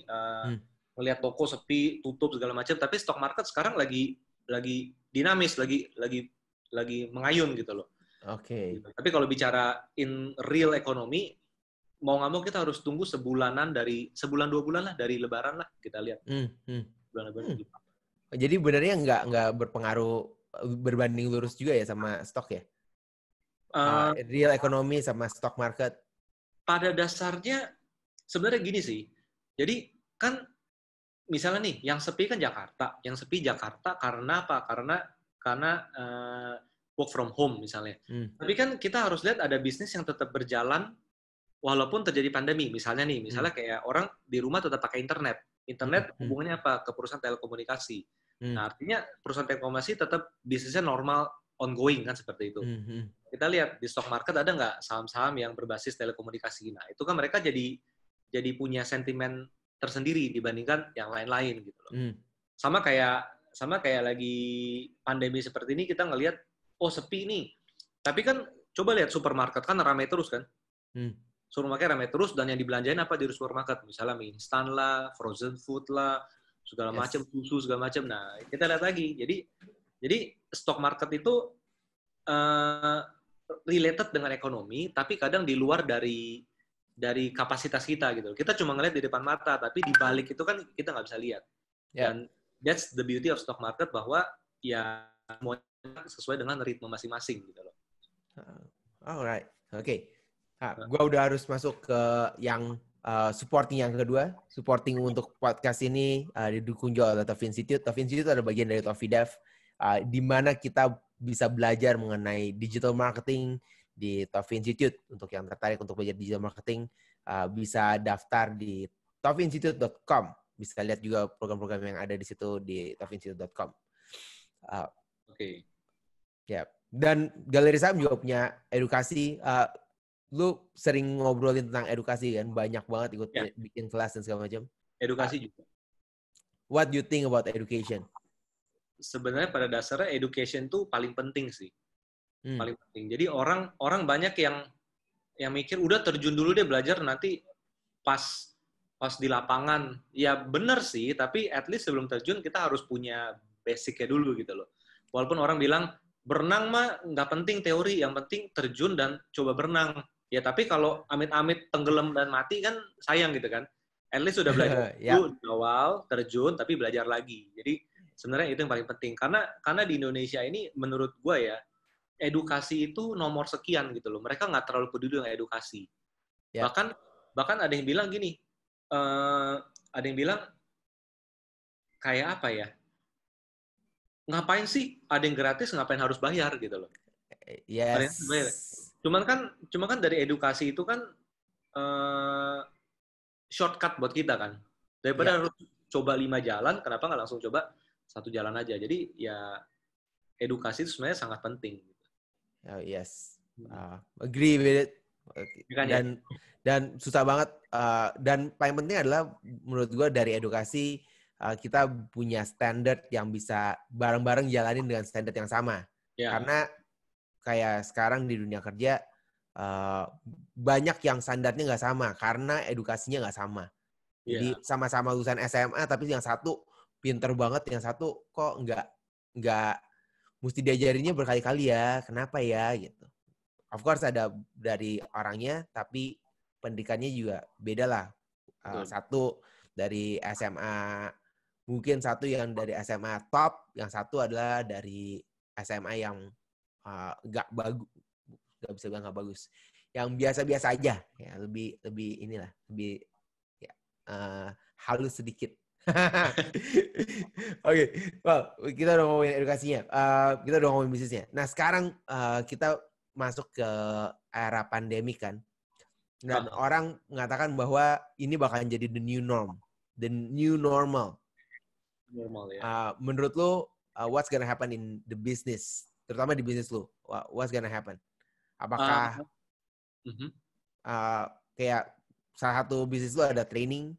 ngelihat toko sepi, tutup segala macam, tapi stock market sekarang lagi dinamis, lagi mengayun gitu loh. Tapi kalau bicara in real ekonomi, mau nggak mau kita harus tunggu sebulan 2 bulan lah dari Lebaran lah kita lihat. Jadi benernya nggak berpengaruh berbanding lurus juga ya sama stok ya? Real ekonomi sama stock market? Pada dasarnya sebenarnya gini sih. Jadi kan misalnya nih yang sepi kan Jakarta. Yang sepi Jakarta karena apa? Karena work from home misalnya. Tapi kan kita harus lihat ada bisnis yang tetap berjalan walaupun terjadi pandemi. Misalnya kayak orang di rumah tetap pakai internet. Internet hubungannya apa? Ke perusahaan telekomunikasi. Nah, artinya perusahaan telekomunikasi tetap bisnisnya normal, ongoing kan seperti itu. Kita lihat di stock market ada nggak saham-saham yang berbasis telekomunikasi. Nah, itu kan mereka jadi punya sentimen tersendiri dibandingkan yang lain-lain gitu loh. Sama kayak lagi pandemi seperti ini kita ngelihat sepi nih. Tapi kan coba lihat supermarket kan ramai terus kan. Supermarket ramai terus dan yang dibelanjain apa di supermarket? Misalnya mie instan lah, frozen food lah, segala macam, susu segala macam. Nah, kita lihat lagi. Jadi stock market itu related dengan ekonomi, tapi kadang di luar dari kapasitas kita gitu. Kita cuma ngelihat di depan mata, tapi di balik itu kan kita nggak bisa lihat. Yeah. Dan that's the beauty of stock market, bahwa ya semuanya sesuai dengan ritme masing-masing gitu loh. Alright, oke. Gue udah harus masuk ke yang supporting yang kedua. Supporting untuk podcast ini didukung juga oleh Tov Institute. Tov Institute adalah bagian dari Tovidev, di mana kita bisa belajar mengenai digital marketing di Tov Institute. Untuk yang tertarik untuk belajar digital marketing, bisa daftar di tovinstitute.com. Bisa lihat juga program-program yang ada di situ di tovinstitute.com. Oke. Ya. Dan Galeri Saham juga punya edukasi. Lu sering ngobrolin tentang edukasi kan, banyak banget ikut bikin kelas dan segala macam. Edukasi juga. What do you think about education? Sebenarnya pada dasarnya education tuh paling penting sih. Paling penting. Jadi orang banyak yang mikir udah terjun dulu deh belajar, nanti pas di lapangan. Ya benar sih, tapi at least sebelum terjun kita harus punya basicnya dulu gitu loh. Walaupun orang bilang berenang mah nggak penting teori, yang penting terjun dan coba berenang. Ya tapi kalau amit-amit tenggelam dan mati kan sayang gitu kan. At least sudah belajar dulu di awal, terjun, tapi belajar lagi. Jadi sebenarnya itu yang paling penting. Karena di Indonesia ini menurut gue ya, edukasi itu nomor sekian gitu loh. Mereka nggak terlalu peduli dengan edukasi. Bahkan ada yang bilang gini, ada yang bilang kayak apa ya? Ngapain sih ada yang gratis, ngapain harus bayar gitu loh. Yes. Cuman kan dari edukasi itu kan shortcut buat kita kan. Daripada harus coba 5 jalan, kenapa nggak langsung coba 1 jalan aja. Jadi ya edukasi itu sebenarnya sangat penting. Oh, yes. Agree with it. Dan susah banget. Dan paling penting adalah menurut gue dari edukasi, kita punya standar yang bisa bareng-bareng jalanin dengan standar yang sama. Karena kayak sekarang di dunia kerja, banyak yang standarnya nggak sama karena edukasinya nggak sama. Jadi sama-sama lulusan SMA, tapi yang satu pinter banget, yang satu kok nggak mesti diajarinnya berkali-kali ya, kenapa ya gitu. Of course ada dari orangnya, tapi pendidikannya juga beda lah. Satu dari SMA, mungkin satu yang dari SMA top, yang satu adalah dari SMA yang nggak bagus, nggak bisa bilang nggak bagus, yang biasa-biasa aja, ya lebih inilah, lebih halus sedikit. Oke, well, kita udah ngomongin edukasinya, kita udah ngomongin bisnisnya. Nah sekarang kita masuk ke era pandemi kan, dan orang mengatakan bahwa ini bakalan jadi the new norm, the new normal. Menurut lo, what's gonna happen in the business, terutama di bisnis lo? What's gonna happen? Apakah kayak salah satu bisnis lo ada training,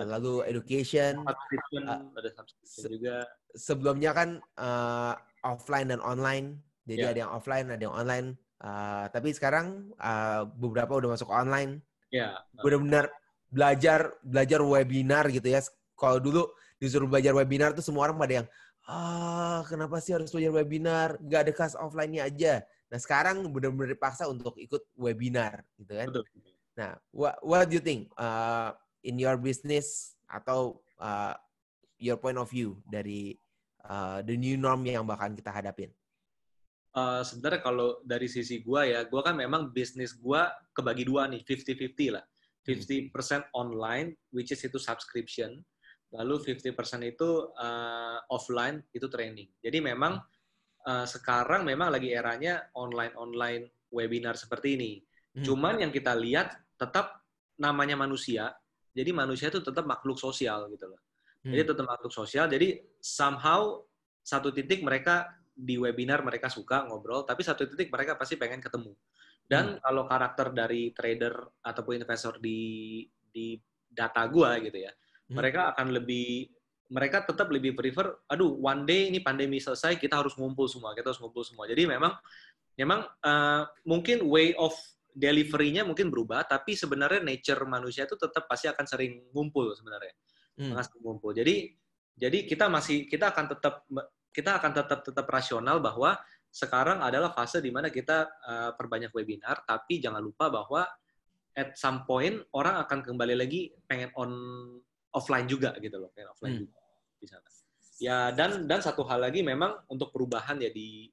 lalu education, ada subscription juga. Sebelumnya kan offline dan online, jadi ada yang offline, ada yang online. Tapi sekarang beberapa udah masuk online. Benar-benar belajar webinar gitu ya. Kalau dulu disuruh belajar webinar tuh semua orang pada yang kenapa sih harus belajar webinar? Gak ada kelas offline-nya aja. Nah sekarang benar-benar dipaksa untuk ikut webinar gitu kan. Betul. Nah, what do you think in your business atau your point of view dari the new norm yang bakalan kita hadapin? Sebenarnya kalau dari sisi gue ya, gue kan memang bisnis gue kebagi dua nih, 50-50 lah. 50% online, which is itu subscription. Lalu 50% itu offline, itu training. Jadi memang sekarang memang lagi eranya online webinar seperti ini. Cuman yang kita lihat tetap namanya manusia, jadi manusia itu tetap makhluk sosial gitu loh. Jadi tetap makhluk sosial, jadi somehow satu titik mereka di webinar mereka suka ngobrol, tapi satu titik mereka pasti pengen ketemu. Dan kalau karakter dari trader ataupun investor di data gua gitu ya, mereka tetap lebih prefer, one day ini pandemi selesai, kita harus ngumpul semua. Jadi memang mungkin way of delivery-nya mungkin berubah, tapi sebenarnya nature manusia itu tetap pasti akan sering ngumpul sebenarnya. Ngumpul. Jadi kita akan tetap rasional bahwa sekarang adalah fase di mana kita perbanyak webinar, tapi jangan lupa bahwa at some point orang akan kembali lagi pengen offline juga gitu loh, kayak offline juga di sana. Ya, dan satu hal lagi memang untuk perubahan di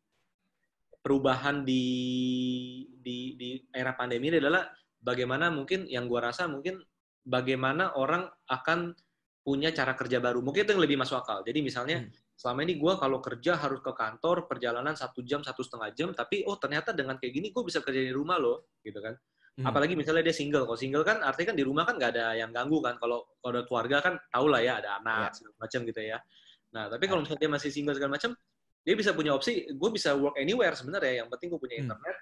era pandemi ini adalah bagaimana mungkin yang gua rasa mungkin bagaimana orang akan punya cara kerja baru. Mungkin itu yang lebih masuk akal. Jadi misalnya selama ini gue kalau kerja harus ke kantor, perjalanan 1 jam, 1,5 jam, tapi ternyata dengan kayak gini gue bisa kerja di rumah loh, gitu kan. Apalagi misalnya dia single. Kalau single kan artinya kan di rumah kan nggak ada yang ganggu kan. Kalau ada keluarga kan tau lah ya, ada anak, segala macam gitu ya. Nah, tapi kalau misalnya dia masih single segala macam, dia bisa punya opsi, gue bisa work anywhere sebenarnya. Yang penting gue punya internet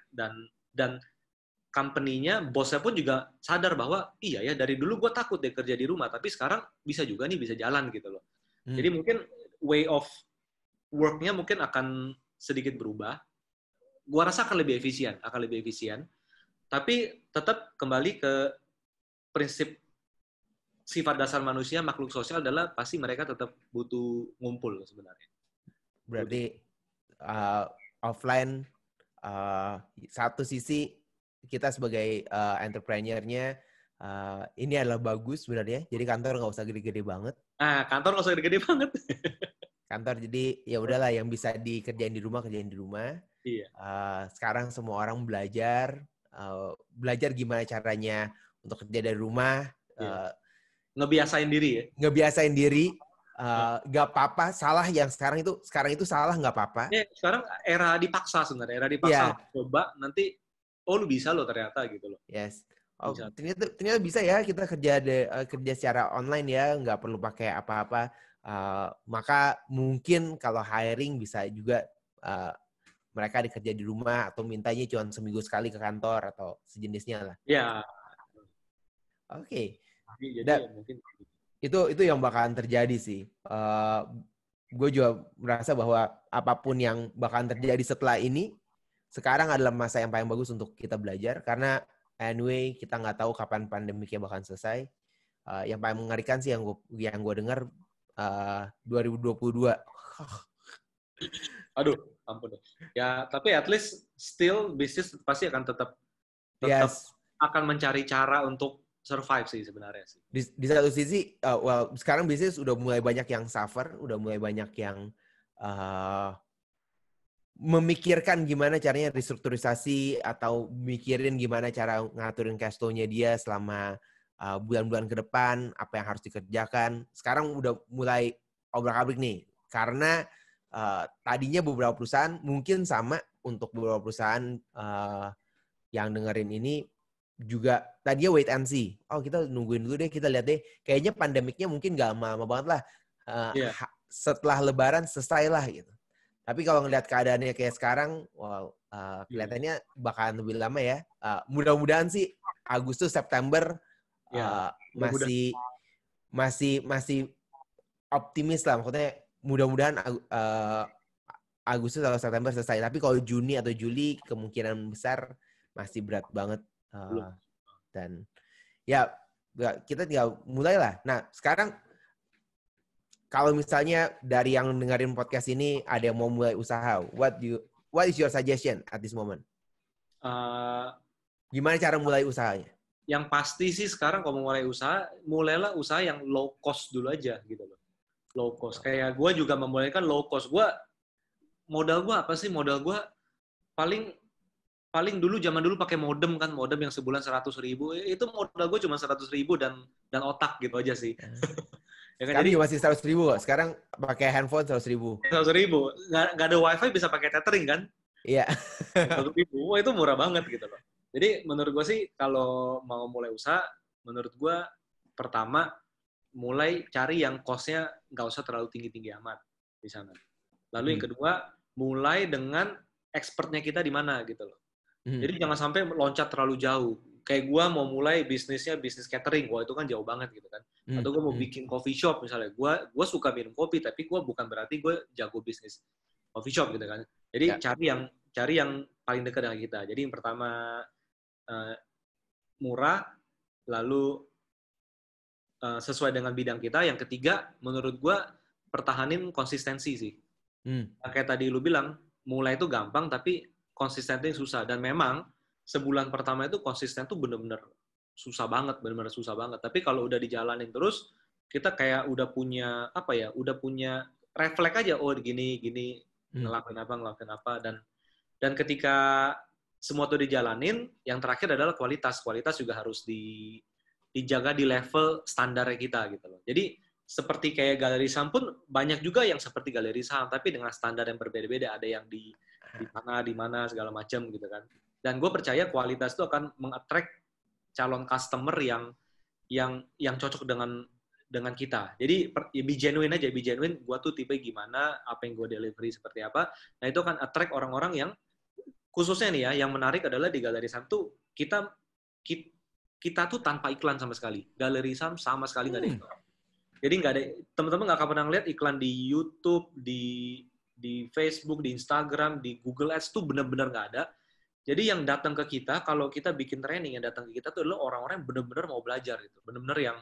dan company-nya, bosnya pun juga sadar bahwa iya ya dari dulu gue takut deh kerja di rumah, tapi sekarang bisa juga nih, bisa jalan gitu loh. Jadi mungkin way of work-nya mungkin akan sedikit berubah. Gue rasa akan lebih efisien. Tapi tetap kembali ke prinsip sifat dasar manusia, makhluk sosial adalah pasti mereka tetap butuh ngumpul sebenarnya. Berarti offline satu sisi kita sebagai entrepreneur-nya ini adalah bagus sebenarnya. Jadi kantor nggak usah gede-gede banget. Nah, kantor nggak usah gede-gede banget. Kantor jadi ya udahlah yang bisa dikerjain di rumah kerjain di rumah. Iya. Sekarang semua orang belajar gimana caranya untuk kerja dari rumah. Ngebiasain diri ya. Ngebiasain diri. Nggak apa-apa, salah yang sekarang itu salah nggak apa-apa. Sekarang era dipaksa sebenarnya, era dipaksa coba nanti lu bisa lo ternyata gitu loh. Yes. Ternyata bisa ya kita kerja secara online ya, nggak perlu pakai apa-apa. Maka mungkin kalau hiring bisa juga mereka dikerja di rumah atau mintanya cuma seminggu sekali ke kantor atau sejenisnya lah. Ya. Oke. Jadi mungkin itu yang bakalan terjadi sih. Gue juga merasa bahwa apapun yang bakalan terjadi setelah ini, sekarang adalah masa yang paling bagus untuk kita belajar. Karena anyway, kita nggak tahu kapan pandemiknya bakalan selesai. Yang paling mengerikan sih yang gue dengar 2022. Aduh, ampun deh. Ya, tapi at least still bisnis pasti akan tetap akan mencari cara untuk survive sih sebenarnya sih. Di satu sisi, sekarang bisnis udah mulai banyak yang suffer, udah mulai banyak yang memikirkan gimana caranya restrukturisasi atau mikirin gimana cara ngaturin cash flow-nya dia selama bulan-bulan ke depan, apa yang harus dikerjakan. Sekarang udah mulai obrak-abrik nih, karena tadinya beberapa perusahaan mungkin sama untuk beberapa perusahaan yang dengerin ini juga tadinya wait and see. Kita nungguin dulu deh, kita lihat deh. Kayaknya pandemiknya mungkin gak lama banget lah. Setelah Lebaran selesai lah gitu. Tapi kalau ngeliat keadaannya kayak sekarang, kelihatannya bakalan lebih lama ya. Mudah-mudahan sih Agustus September masih optimis lah. Maksudnya mudah-mudahan Agustus atau September selesai. Tapi kalau Juni atau Juli kemungkinan besar masih berat banget. Dan ya kita tinggal mulai lah. Nah sekarang kalau misalnya dari yang dengerin podcast ini ada yang mau mulai usaha, what is your suggestion at this moment? Gimana cara mulai usahanya? Yang pasti sih sekarang kalau mau mulai usaha, mulailah usaha yang low cost dulu aja gitu loh. Low cost. Kayak gue juga memulaikan low cost. Modal gue apa sih? Modal gue paling dulu zaman dulu pakai modem yang sebulan 100.000. Itu modal gue cuma 100.000 dan otak gitu aja sih. Ya kan, sekarang juga masih 100.000 kok. Sekarang pakai handphone 100.000. 100.000. Nggak ada wifi bisa pakai tethering kan? Iya. 100.000. Itu murah banget gitu loh. Jadi menurut gue sih kalau mau mulai usaha, menurut gue pertama mulai cari yang cost-nya nggak usah terlalu tinggi-tinggi amat di sana. Lalu yang kedua, mulai dengan expertnya kita di mana gitu loh. Jadi jangan sampai loncat terlalu jauh. Kayak gue mau mulai bisnis catering, itu kan jauh banget gitu kan. Atau gue mau bikin coffee shop misalnya. Gue suka minum kopi, tapi gue bukan berarti gue jago bisnis coffee shop gitu kan. Jadi cari yang paling dekat dengan kita. Jadi yang pertama murah, lalu sesuai dengan bidang kita. Yang ketiga, menurut gue pertahanin konsistensi sih. Kayak tadi lu bilang, mulai itu gampang, tapi konsistennya susah. Dan memang sebulan pertama itu konsisten tuh bener-bener susah banget. Tapi kalau udah dijalanin terus, kita kayak udah punya apa ya, udah punya refleks aja, oh gini ngelakuin apa dan ketika semua itu dijalanin, yang terakhir adalah kualitas juga harus dijaga di level standarnya kita gitu loh. Jadi seperti kayak galeri saham pun banyak juga yang seperti galeri saham tapi dengan standar yang berbeda-beda, ada yang di mana segala macam gitu kan. Dan gue percaya kualitas itu akan meng-attract calon customer yang cocok dengan kita. Jadi be genuine aja, be genuine. Gue tuh tipe gimana, apa yang gue delivery seperti apa. Nah itu akan attract orang-orang yang khususnya nih ya, yang menarik adalah di Galeri Saham tuh kita tuh tanpa iklan sama sekali. Galeri Saham sama sekali nggak ada iklan. Jadi nggak ada, teman-teman nggak akan pernah lihat iklan di YouTube, di Facebook, di Instagram, di Google Ads tuh benar-benar nggak ada. Jadi yang datang ke kita, kalau kita bikin training, yang datang ke kita tuh adalah orang-orang yang benar-benar mau belajar gitu, benar-benar yang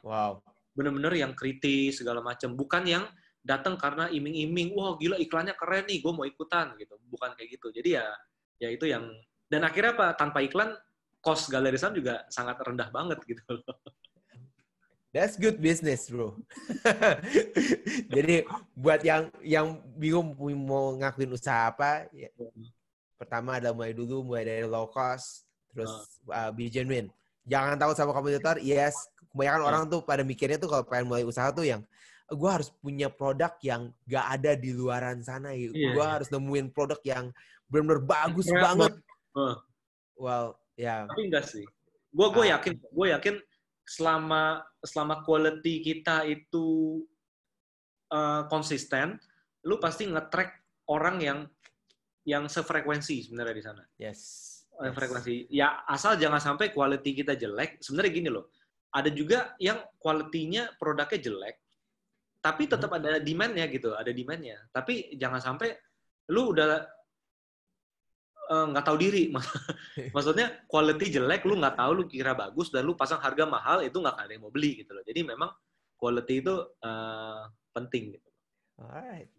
benar-benar yang kritis segala macam, bukan yang datang karena iming-iming, wah gila iklannya keren nih, gue mau ikutan gitu, bukan kayak gitu. Jadi ya itu yang, dan akhirnya apa, tanpa iklan cost Galeri Saham juga sangat rendah banget gitu loh. That's good business, bro. Jadi buat yang bingung mau ngakuin usaha apa, ya, pertama adalah mulai dari low cost, terus be genuine. Jangan takut sama kompetitor. Yes, kebanyakan orang tuh pada mikirnya tuh kalau pengen mulai usaha tuh yang gue harus punya produk yang gak ada di luaran sana. Gue harus nemuin produk yang benar-benar bagus banget. Well, ya. Tapi enggak sih. Gue yakin selama quality kita itu konsisten, lu pasti nge-track orang yang sefrekuensi sebenarnya di sana. Yes. Frekuensi. Ya asal jangan sampai quality kita jelek. Sebenarnya gini loh. Ada juga yang quality-nya produknya jelek, tapi tetap ada demand-nya gitu, ada demand-nya. Tapi jangan sampai lu udah nggak tahu diri. Maksudnya quality jelek, lu nggak tahu, lu kira bagus, dan lu pasang harga mahal, itu nggak ada yang mau beli gitu loh. Jadi memang quality itu penting gitu. Alright.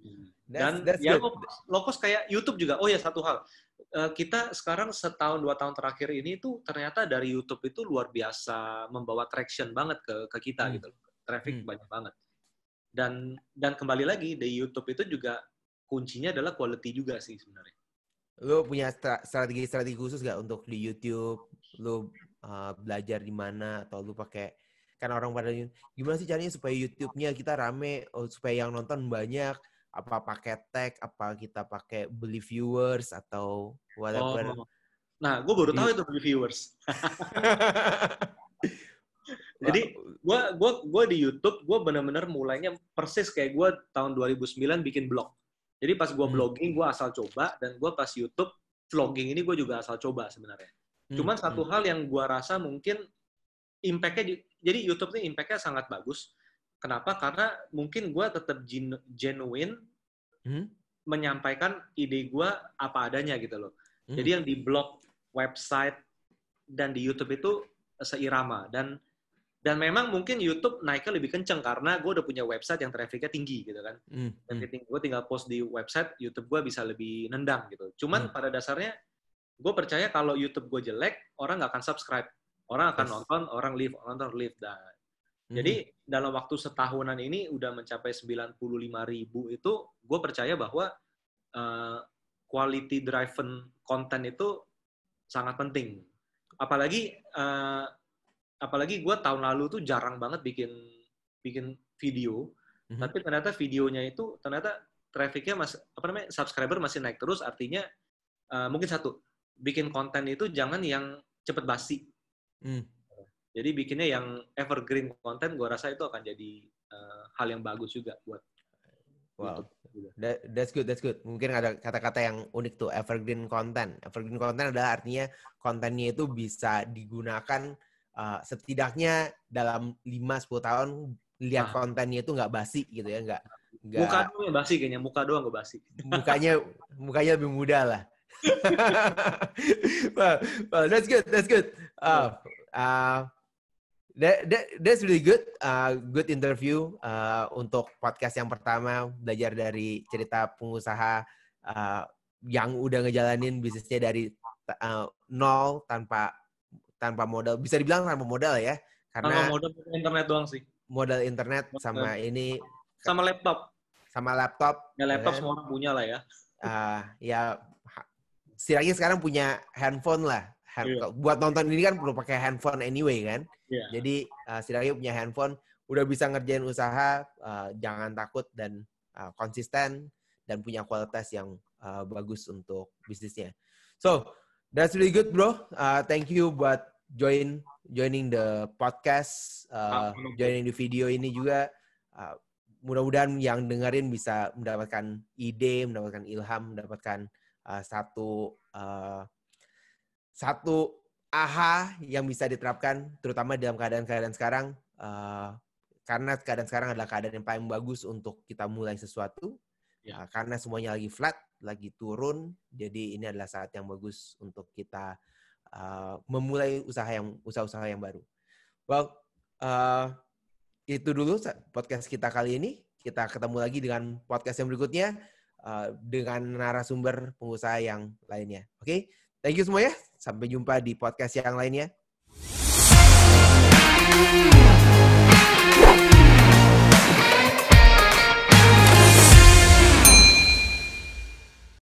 Dan ya low cost kayak YouTube juga. Oh ya, satu hal. Kita sekarang setahun 2 tahun terakhir ini tuh ternyata dari YouTube itu luar biasa membawa traction banget ke kita gitu loh. Traffic banyak banget. Dan kembali lagi di YouTube itu juga kuncinya adalah quality juga sih sebenarnya. Lu punya strategi khusus gak untuk di YouTube? Lu belajar di mana, atau lu pakai, kan orang pada gimana sih caranya supaya YouTube-nya kita rame, supaya yang nonton banyak? Apa pakai tag, apa kita pakai beli viewers atau whatever? Nah, gue baru tahu itu beli viewers. Jadi gue di YouTube, gue benar-benar mulainya persis kayak gue tahun 2009 bikin blog. Jadi pas gue blogging, gue asal coba, dan gue pas YouTube vlogging ini gue juga asal coba sebenarnya. Cuman satu hal yang gue rasa mungkin impact-nya, jadi YouTube ini impact-nya sangat bagus. Kenapa? Karena mungkin gue tetap genuine menyampaikan ide gue apa adanya gitu loh. Jadi yang di blog, website, dan di YouTube itu seirama. Dan memang mungkin YouTube naiknya lebih kenceng karena gue udah punya website yang traffic-nya tinggi gitu kan. Dan gue tinggal post di website, YouTube gue bisa lebih nendang gitu. Cuman pada dasarnya gue percaya kalau YouTube gue jelek, orang nggak akan subscribe. Orang akan nonton, orang leave, nonton, leave. Jadi dalam waktu setahunan ini udah mencapai 95.000 itu, gue percaya bahwa quality driven content itu sangat penting. Apalagi gue tahun lalu tuh jarang banget bikin video, tapi ternyata videonya itu ternyata trafficnya masih subscriber masih naik terus. Artinya mungkin satu, bikin konten itu jangan yang cepet basi. Jadi bikinnya yang evergreen konten, gue rasa itu akan jadi hal yang bagus juga buat. Wow, that's good. Mungkin ada kata-kata yang unik tuh, evergreen content. Evergreen content adalah artinya kontennya itu bisa digunakan setidaknya dalam 5-10 tahun, lihat kontennya itu nggak basi gitu ya, nggak. Muka doang yang basi kayaknya, muka doang nggak basi. Mukanya lebih muda lah. well, that's good. That's really good. Good interview untuk podcast yang pertama, belajar dari cerita pengusaha yang udah ngejalanin bisnisnya dari nol tanpa modal. Bisa dibilang tanpa modal ya. Karena tanpa modal internet doang sih. modal internet sama ini sama laptop. Ya, laptop semua orang punya lah ya. Ya setidaknya sekarang punya handphone lah. Buat nonton ini kan perlu pakai handphone anyway kan. Jadi setidaknya punya handphone, udah bisa ngerjain usaha, jangan takut dan konsisten dan punya kualitas yang bagus untuk bisnisnya. So that's really good, bro. Thank you buat joining the podcast, joining the video ini juga. Mudah-mudahan yang dengerin bisa mendapatkan ide, mendapatkan ilham, mendapatkan satu aha yang bisa diterapkan, terutama dalam keadaan-keadaan sekarang. Karena keadaan sekarang adalah keadaan yang paling bagus untuk kita mulai sesuatu. Karena semuanya lagi flat, lagi turun. Jadi ini adalah saat yang bagus untuk kita memulai usaha-usaha yang baru. Well, itu dulu podcast kita kali ini. Kita ketemu lagi dengan podcast yang berikutnya dengan narasumber pengusaha yang lainnya. Oke, thank you semua ya. Sampai jumpa di podcast yang lainnya.